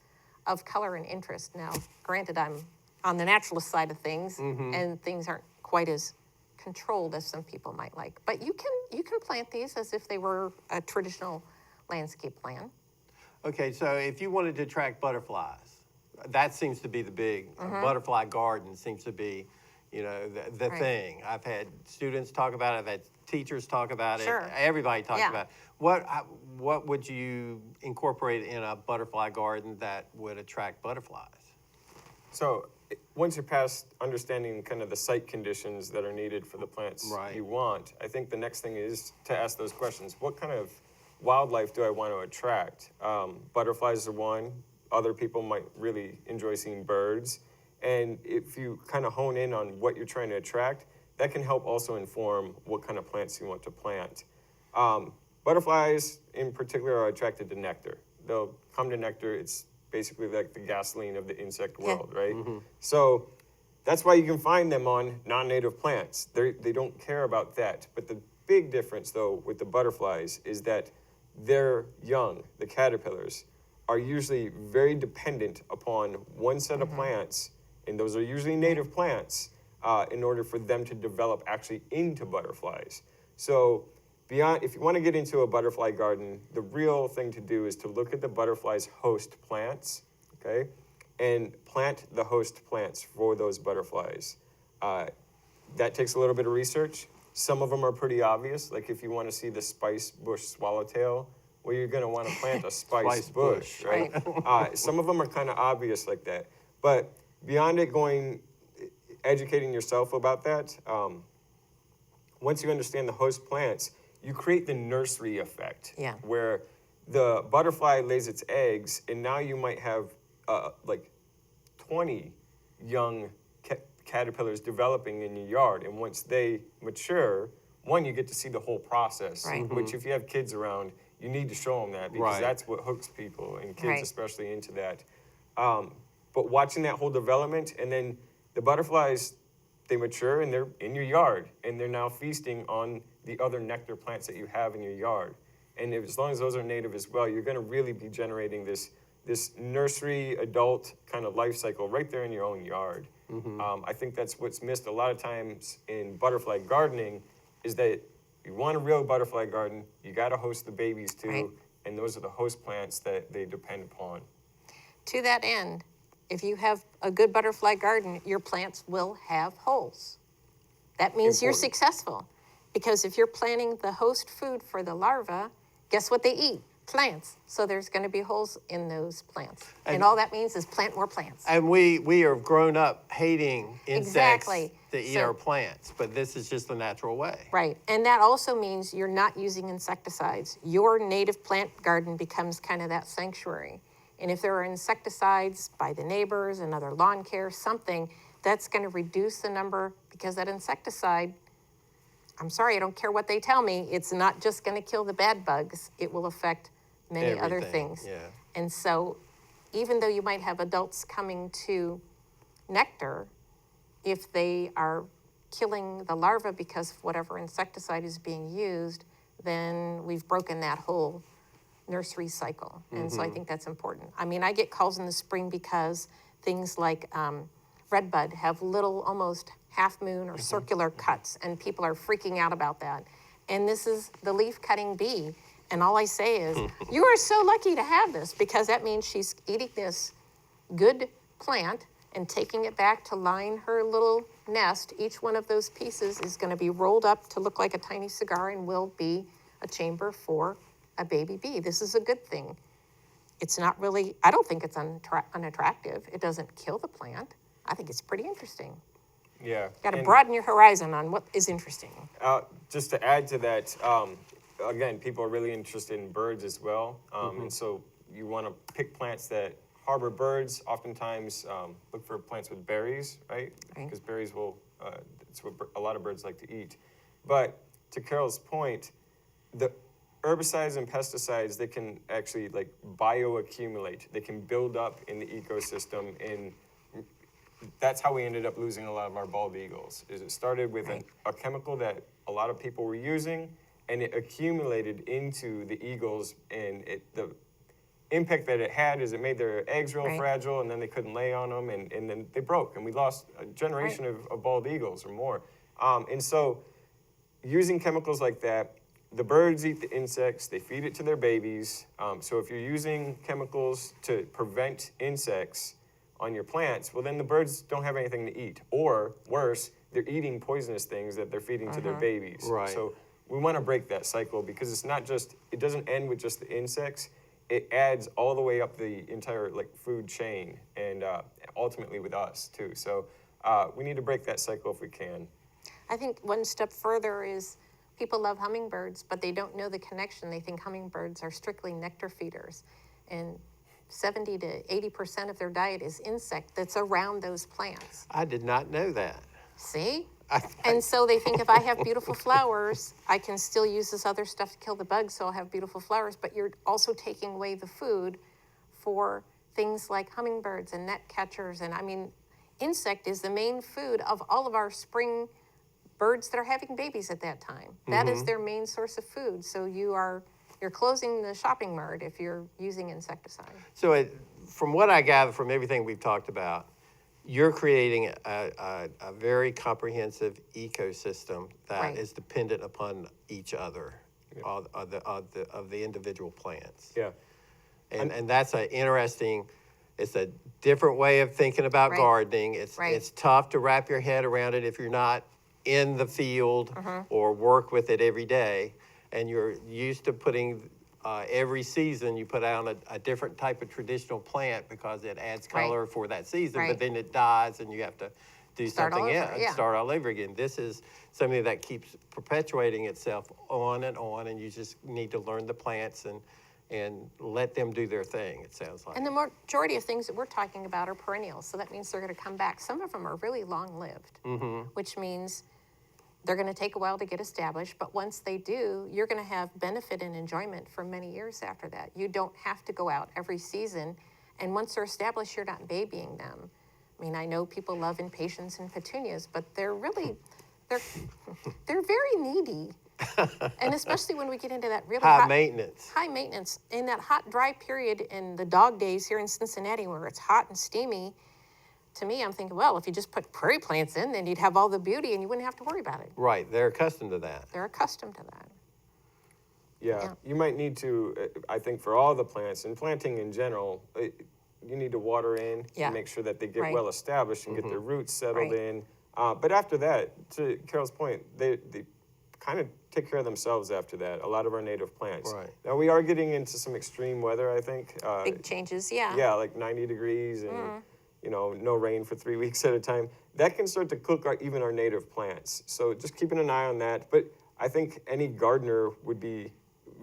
of color and interest. Now, granted, I'm on the naturalist side of things, and things aren't quite as controlled as some people might like. But you can plant these as if they were a traditional landscape plan. Okay, so if you wanted to attract butterflies, that seems to be the big, butterfly garden seems to be, the Right. thing. I've had students talk about it, I've had teachers talk about it. Sure. Everybody talks Yeah. about it. What would you incorporate in a butterfly garden that would attract butterflies? So once you're past understanding kind of the site conditions that are needed for the plants Right. you want, I think the next thing is to ask those questions. What kind of wildlife do I want to attract? Butterflies are one. Other people might really enjoy seeing birds. And if you kind of hone in on what you're trying to attract, that can help also inform what kind of plants you want to plant. Butterflies in particular are attracted to nectar. They'll come to nectar. It's basically like the gasoline of the insect world, right? So that's why you can find them on non-native plants. They don't care about that. But the big difference, though, with the butterflies is that their young, the caterpillars, are usually very dependent upon one set of plants, and those are usually native plants, in order for them to develop actually into butterflies. So if you want to get into a butterfly garden, the real thing to do is to look at the butterfly's host plants, okay, and plant the host plants for those butterflies. That takes a little bit of research. Some of them are pretty obvious, like if you want to see the spice bush swallowtail, well, you're going to want to plant a spice bush, right? Some of them are kind of obvious like that. But beyond it educating yourself about that, once you understand the host plants, you create the nursery effect, where the butterfly lays its eggs, and now you might have like 20 young caterpillars developing in your yard. And once they mature, you get to see the whole process, which if you have kids around, you need to show them that, because that's what hooks people, and kids especially, into that. But watching that whole development, and then the butterflies, they mature and they're in your yard, and they're now feasting on the other nectar plants that you have in your yard. And as long as those are native as well, you're going to really be generating this nursery adult kind of life cycle right there in your own yard. I think that's what's missed a lot of times in butterfly gardening, is that you want a real butterfly garden, you got to host the babies too, and those are the host plants that they depend upon. To that end, if you have a good butterfly garden, your plants will have holes. That means you're successful, because if you're planting the host food for the larva, guess what they eat? Plants. So there's going to be holes in those plants. And all that means is plant more plants. And we have grown up hating insects Exactly. that eat our plants, but this is just the natural way. Right. And that also means you're not using insecticides. Your native plant garden becomes kind of that sanctuary. And if there are insecticides by the neighbors, another lawn care, something, that's going to reduce the number, because that insecticide, I'm sorry, I don't care what they tell me, it's not just going to kill the bad bugs. It will affect many other things. Yeah. And so even though you might have adults coming to nectar, if they are killing the larva because of whatever insecticide is being used, then we've broken that whole nursery cycle. And so I think that's important. I mean, I get calls in the spring because things like redbud have little, almost half moon or circular cuts, and people are freaking out about that. And this is the leaf cutting bee. And all I say is, you are so lucky to have this, because that means she's eating this good plant and taking it back to line her little nest. Each one of those pieces is going to be rolled up to look like a tiny cigar and will be a chamber for a baby bee. This is a good thing. It's not really, I don't think it's unattractive. It doesn't kill the plant. I think it's pretty interesting. Yeah. Got to broaden your horizon on what is interesting. Just to add to that, again, people are really interested in birds as well. And so you want to pick plants that harbor birds. Oftentimes, look for plants with berries, right? Because berries it's what a lot of birds like to eat. But to Carol's point, the herbicides and pesticides, they can actually like bioaccumulate. They can build up in the ecosystem, and that's how we ended up losing a lot of our bald eagles. Is it started with a chemical that a lot of people were using, and it accumulated into the eagles, and the impact that it had is it made their eggs real fragile, and then they couldn't lay on them, and then they broke, and we lost a generation of bald eagles or more. And so using chemicals like that, the birds eat the insects, they feed it to their babies. So if you're using chemicals to prevent insects on your plants, well, then the birds don't have anything to eat. Or worse, they're eating poisonous things that they're feeding to their babies. Right. So we want to break that cycle because it's not just, it doesn't end with just the insects. It adds all the way up the entire like food chain and ultimately with us too. So we need to break that cycle if we can. I think one step further is people love hummingbirds, but they don't know the connection. They think hummingbirds are strictly nectar feeders. And 70 to 80% of their diet is insect that's around those plants. I did not know that. See? And so they think if I have beautiful flowers, I can still use this other stuff to kill the bugs, so I'll have beautiful flowers. But you're also taking away the food for things like hummingbirds and net catchers. And I mean, insect is the main food of all of our spring birds that are having babies at that time. That is their main source of food. So you're closing the shopping mart if you're using insecticide. So from what I gather from everything we've talked about, you're creating a very comprehensive ecosystem that is dependent upon each other, of the individual plants. Yeah. And that's it's a different way of thinking about gardening. It's tough to wrap your head around it if you're not in the field or work with it every day. And you're used to putting, every season you put out a different type of traditional plant because it adds color for that season, but then it dies and you have to do something else, start all over again. This is something that keeps perpetuating itself on, and you just need to learn the plants and let them do their thing, it sounds like. And the majority of things that we're talking about are perennials, so that means they're going to come back. Some of them are really long-lived, which means they're going to take a while to get established, but once they do, you're going to have benefit and enjoyment for many years after that. You don't have to go out every season, and once they're established, you're not babying them. I mean, I know people love impatiens and petunias, but they're very needy. And especially when we get into that really high maintenance. High maintenance. In that hot, dry period in the dog days here in Cincinnati where it's hot and steamy, to me, I'm thinking, well, if you just put prairie plants in, then you'd have all the beauty and you wouldn't have to worry about it. Right, they're accustomed to that. They're accustomed to that. Yeah, you might need to, I think for all the plants, and planting in general, you need to water in and make sure that they get well established and get their roots settled in. But after that, to Carol's point, they kind of take care of themselves after that, a lot of our native plants. Right. Now, we are getting into some extreme weather, I think. Big changes, yeah. Yeah, like 90 degrees and, no rain for 3 weeks at a time. That can start to cook even our native plants. So just keeping an eye on that. But I think any gardener would be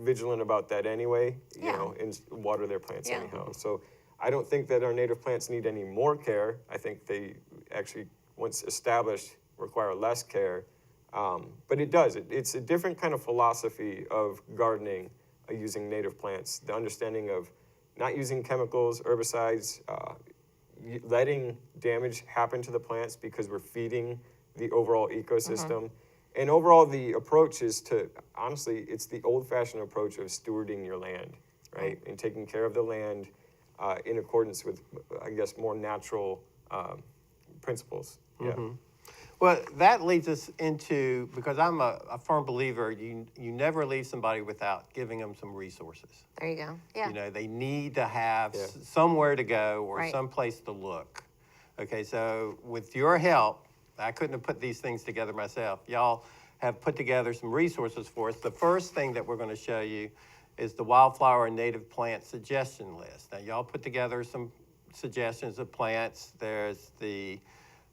vigilant about that anyway, and water their plants anyhow. So I don't think that our native plants need any more care. I think they actually, once established, require less care. But it does. It's a different kind of philosophy of gardening using native plants. The understanding of not using chemicals, herbicides, letting damage happen to the plants because we're feeding the overall ecosystem. And overall, the approach is to, honestly, it's the old-fashioned approach of stewarding your land, right? And taking care of the land in accordance with, I guess, more natural principles. Yeah. Well, that leads us into, because I'm a firm believer, you never leave somebody without giving them some resources. There you go. Yeah. They need to have somewhere to go or some place to look. Okay, so with your help, I couldn't have put these things together myself. Y'all have put together some resources for us. The first thing that we're going to show you is the wildflower and native plant suggestion list. Now, y'all put together some suggestions of plants. There's the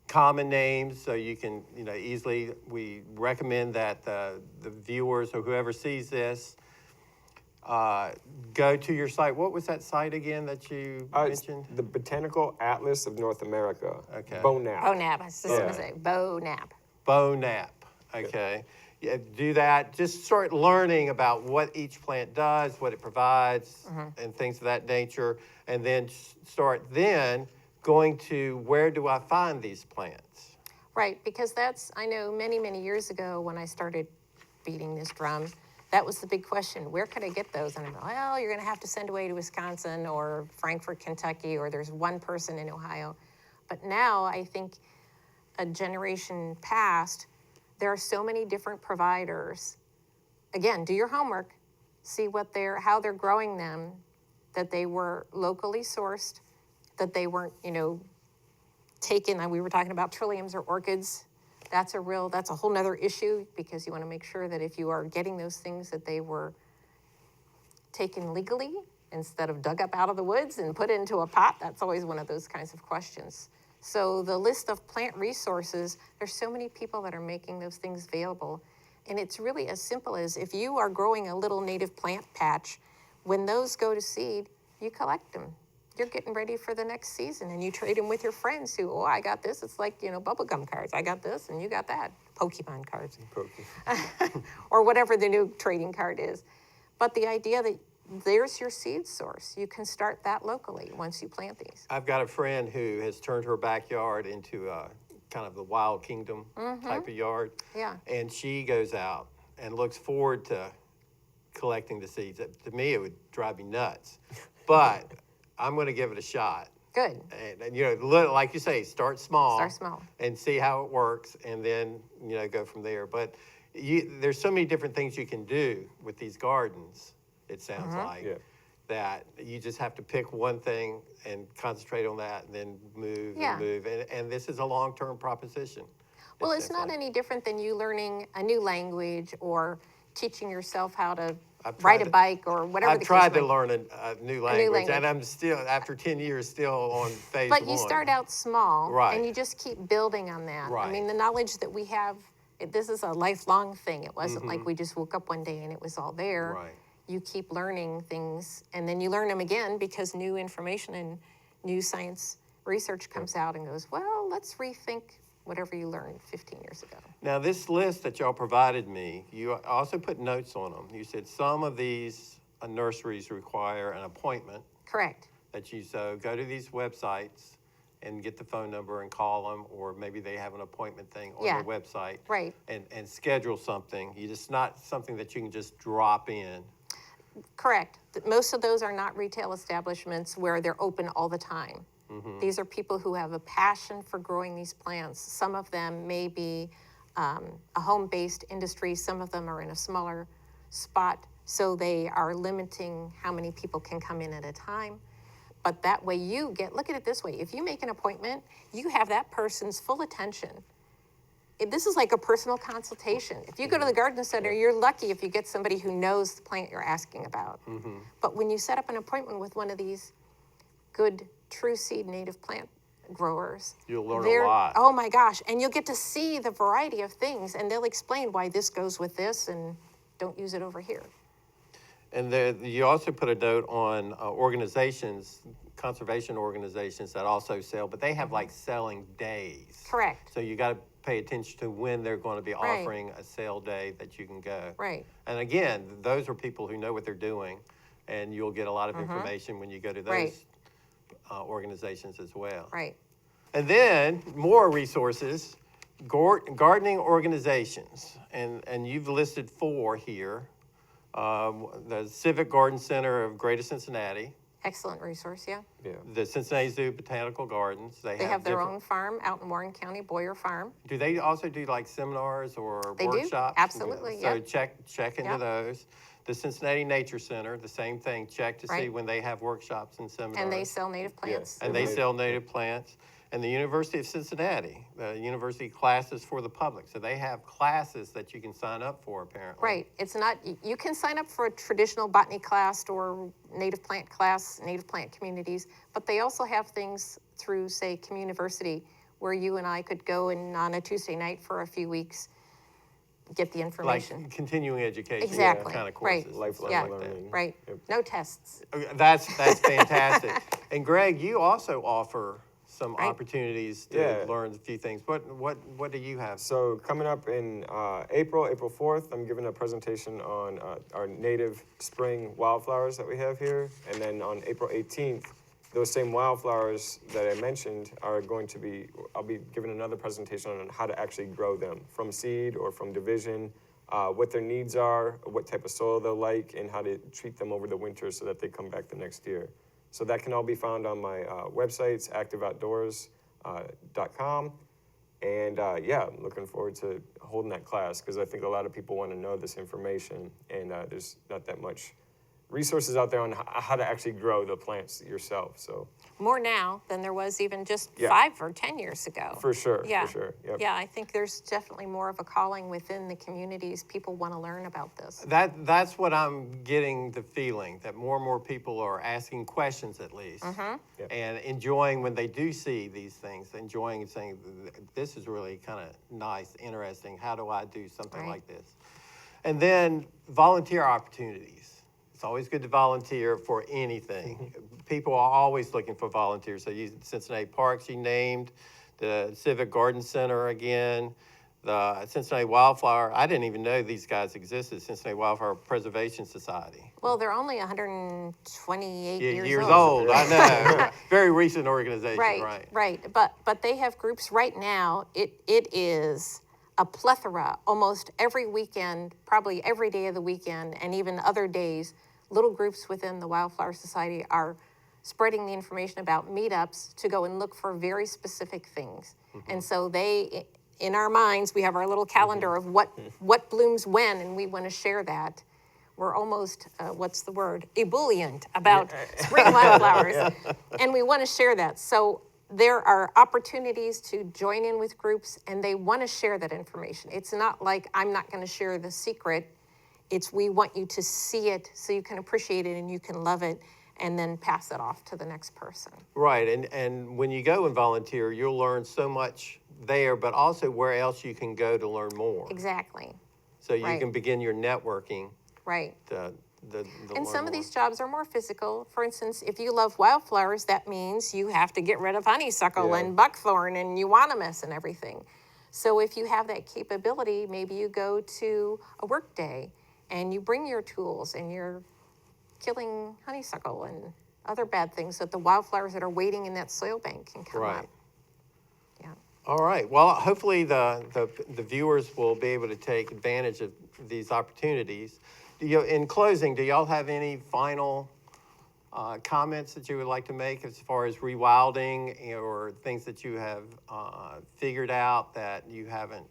common names, so you can, easily, we recommend that the viewers or whoever sees this go to your site. What was that site again that you mentioned? The Botanical Atlas of North America. Okay. BONAP. BONAP, I was just going to say, BONAP. BONAP, okay. Yeah, do that. Just start learning about what each plant does, what it provides, and things of that nature, and then start going to where do I find these plants? Right, because I know many, many years ago when I started beating this drum, that was the big question. Where could I get those? And I'm like, well, you're going to have to send away to Wisconsin or Frankfort, Kentucky, or there's one person in Ohio. But now I think a generation past, there are so many different providers again, do your homework, see how they're growing them, that they were locally sourced, that they weren't, taken, we were talking about trilliums or orchids. That's a whole nother issue, because you want to make sure that if you are getting those things, that they were taken legally instead of dug up out of the woods and put into a pot. That's always one of those kinds of questions. So the list of plant resources, there's so many people that are making those things available. And it's really as simple as, if you are growing a little native plant patch, when those go to seed, you collect them. You're getting ready for the next season, and you trade them with your friends who, I got this. It's like, bubblegum cards. I got this and you got that. Pokemon cards. Or whatever the new trading card is. But the idea that there's your seed source. You can start that locally once you plant these. I've got a friend who has turned her backyard into kind of the wild kingdom type of yard. Yeah. And she goes out and looks forward to collecting the seeds. To me, it would drive me nuts. But I'm going to give it a shot. Good. And like you say, start small. Start small. And see how it works, and then, go from there. But there's so many different things you can do with these gardens, it sounds like, that you just have to pick one thing and concentrate on that, and then move and move. And this is a long-term proposition. Well, it's not any different than you learning a new language or teaching yourself how to ride a bike or whatever. I've tried to learn a new language, and I'm still, after 10 years, still on phase one. But you start out small, right, and you just keep building on that. Right. I mean, the knowledge that we have, this is a lifelong thing. It wasn't like we just woke up one day and it was all there. Right. You keep learning things, and then you learn them again because new information and new science research comes out and goes, well, let's rethink whatever you learned 15 years ago. Now, this list that y'all provided me, you also put notes on them. You said some of these nurseries require an appointment. Correct. So go to these websites and get the phone number and call them, or maybe they have an appointment thing on their website. Right. And schedule something. It's not something that you can just drop in. Correct. Most of those are not retail establishments where they're open all the time. These are people who have a passion for growing these plants. Some of them may be a home-based industry. Some of them are in a smaller spot, so they are limiting how many people can come in at a time. But that way look at it this way. If you make an appointment, you have that person's full attention. This is like a personal consultation. If you go to the garden center, you're lucky if you get somebody who knows the plant you're asking about. But when you set up an appointment with one of these good true seed native plant growers, you'll learn a lot. Oh my gosh. And you'll get to see the variety of things, and they'll explain why this goes with this and don't use it over here. And you also put a note on organizations, conservation organizations that also sell, but they have like selling days. Correct. So you got to pay attention to when they're going to be offering a sale day that you can go. Right. And again, those are people who know what they're doing, and you'll get a lot of information when you go to those organizations as well. Right. And then more resources, gardening organizations, and you've listed 4 here. The Civic Garden Center of Greater Cincinnati. Excellent resource, yeah. The Cincinnati Zoo Botanical Gardens. They have their own farm out in Warren County, Boyer Farm. Do they also do like seminars or they workshops? Do, absolutely, So check into those. The Cincinnati Nature Center, the same thing. Check to see when they have workshops and seminars. And they sell native plants. And they sell native plants. And the University of Cincinnati, the university classes for the public. So they have classes that you can sign up for, apparently. Right. It's not, you can sign up for a traditional botany class or native plant class, native plant communities, but they also have things through, say, Communiversity, where you and I could go and on a Tuesday night for a few weeks, get the information. Like continuing education exactly. kind of courses. Right. Lifelong learning. Right. Yep. No tests. That's fantastic. And Greg, you also offer some opportunities to learn a few things. What do you have? So coming up in April 4th, I'm giving a presentation on our native spring wildflowers that we have here. And then on April 18th, those same wildflowers that I mentioned are going to be, I'll be giving another presentation on how to actually grow them from seed or from division, what their needs are, what type of soil they'll like, and how to treat them over the winter so that they come back the next year. So that can all be found on my websites, activeoutdoors.com. And yeah, I'm looking forward to holding that class because I think a lot of people want to know this information, and there's not that much resources out there on how to actually grow the plants yourself. So More now than there was even just Yeah. 5 or 10 years ago. for sure, Yeah. for sure. Yep. Yeah, I think there's definitely more of a calling within the communities. People want to learn about this. That's what I'm getting the feeling, that more and more people are asking questions at least. Yeah. And enjoying when they do see these things, enjoying and saying, this is really kind of nice, interesting. How do I do something Right. like this? And then volunteer opportunities. It's always good to volunteer for anything. People are always looking for volunteers. So Cincinnati Parks, you named, the Civic Garden Center again, the Cincinnati Wildflower. I didn't even know these guys existed, Cincinnati Wildflower Preservation Society. Well, they're only 128 Yeah, years old. I know. Very recent organization, Right, right. But they have groups right now. It is a plethora almost every weekend, probably every day of the weekend, and even other days. Little groups within the Wildflower Society are spreading the information about meetups to go and look for very specific things. And so they, in our minds, we have our little calendar of what blooms when, and we want to share that. We're almost, what's the word, ebullient about spring wildflowers. And we want to share that. So there are opportunities to join in with groups, and they want to share that information. It's not like I'm not going to share the secret. It's we want you to see it so you can appreciate it and you can love it, and then pass it off to the next person. Right, and when you go and volunteer, you'll learn so much there, but also where else you can go to learn more. Exactly. So you right. can begin your networking. Right. To And some of these jobs are more physical. For instance, if you love wildflowers, that means you have to get rid of honeysuckle Yeah. and buckthorn and euonymus and everything. So if you have that capability, maybe you go to a work day and you bring your tools and you're killing honeysuckle and other bad things so that the wildflowers that are waiting in that soil bank can come Right. up. Yeah. All right. Well, hopefully the viewers will be able to take advantage of these opportunities. In closing, do y'all have any final comments that you would like to make as far as rewilding or things that you have figured out that you haven't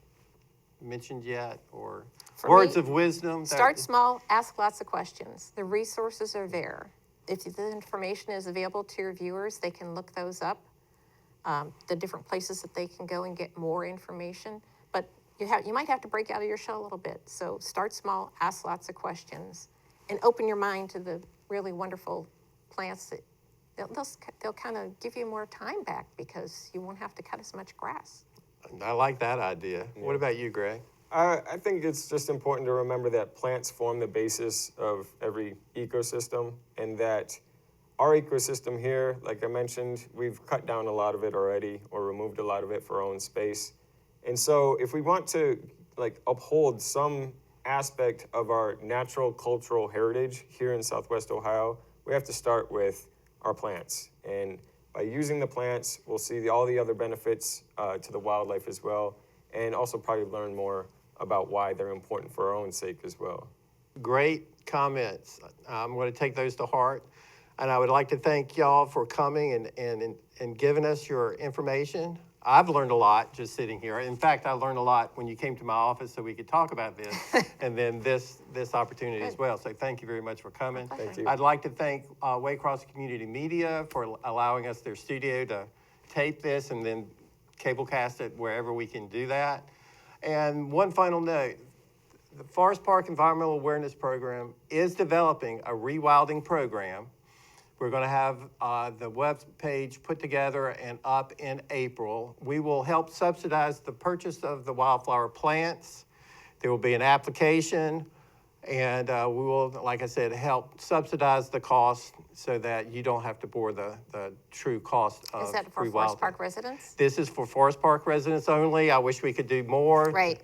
mentioned yet, or For words me, of wisdom? Start small, ask lots of questions. The resources are there. If the information is available to your viewers, they can look those up, the different places that they can go and get more information. But you might have to break out of your shell a little bit. So start small, ask lots of questions, and open your mind to the really wonderful plants that they'll kind of give you more time back because you won't have to cut as much grass. I like that idea. What about you, Greg? I think it's just important to remember that plants form the basis of every ecosystem, and that our ecosystem here, like I mentioned, we've cut down a lot of it already or removed a lot of it for our own space. And so if we want to uphold some aspect of our natural cultural heritage here in Southwest Ohio, we have to start with our plants. And by using the plants, we'll see all the other benefits to the wildlife as well, and also probably learn more about why they're important for our own sake as well. Great comments. I'm going to take those to heart. And I would like to thank y'all for coming and giving us your information. I've learned a lot just sitting here. In fact, I learned a lot when you came to my office so we could talk about this, and then this opportunity as well. So thank you very much for coming. Thank you. I'd like to thank Waycross Community Media for allowing us their studio to tape this and then cablecast it wherever we can do that. And one final note, the Forest Park Environmental Awareness Program is developing a rewilding program. We're going to have the web page put together and up in April. We will help subsidize the purchase of the wildflower plants. There will be an application, and we will, like I said, help subsidize the cost so that you don't have to bore the true cost of rewilding. Is that for Forest Park residents? This is for Forest Park residents only. I wish we could do more. Right.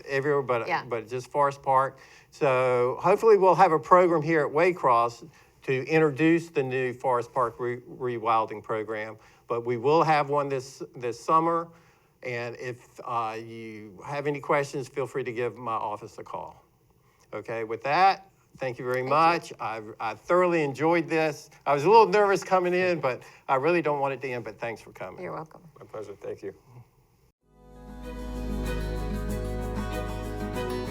Everywhere, Yeah. but just Forest Park. So hopefully we'll have a program here at Waycross to introduce the new Forest Park rewilding program. But we will have one this summer. And if you have any questions, feel free to give my office a call. Okay, with that, thank you very much. I thoroughly enjoyed this. I was a little nervous coming in, but I really don't want it to end, but thanks for coming. You're welcome. My pleasure. Thank you. you.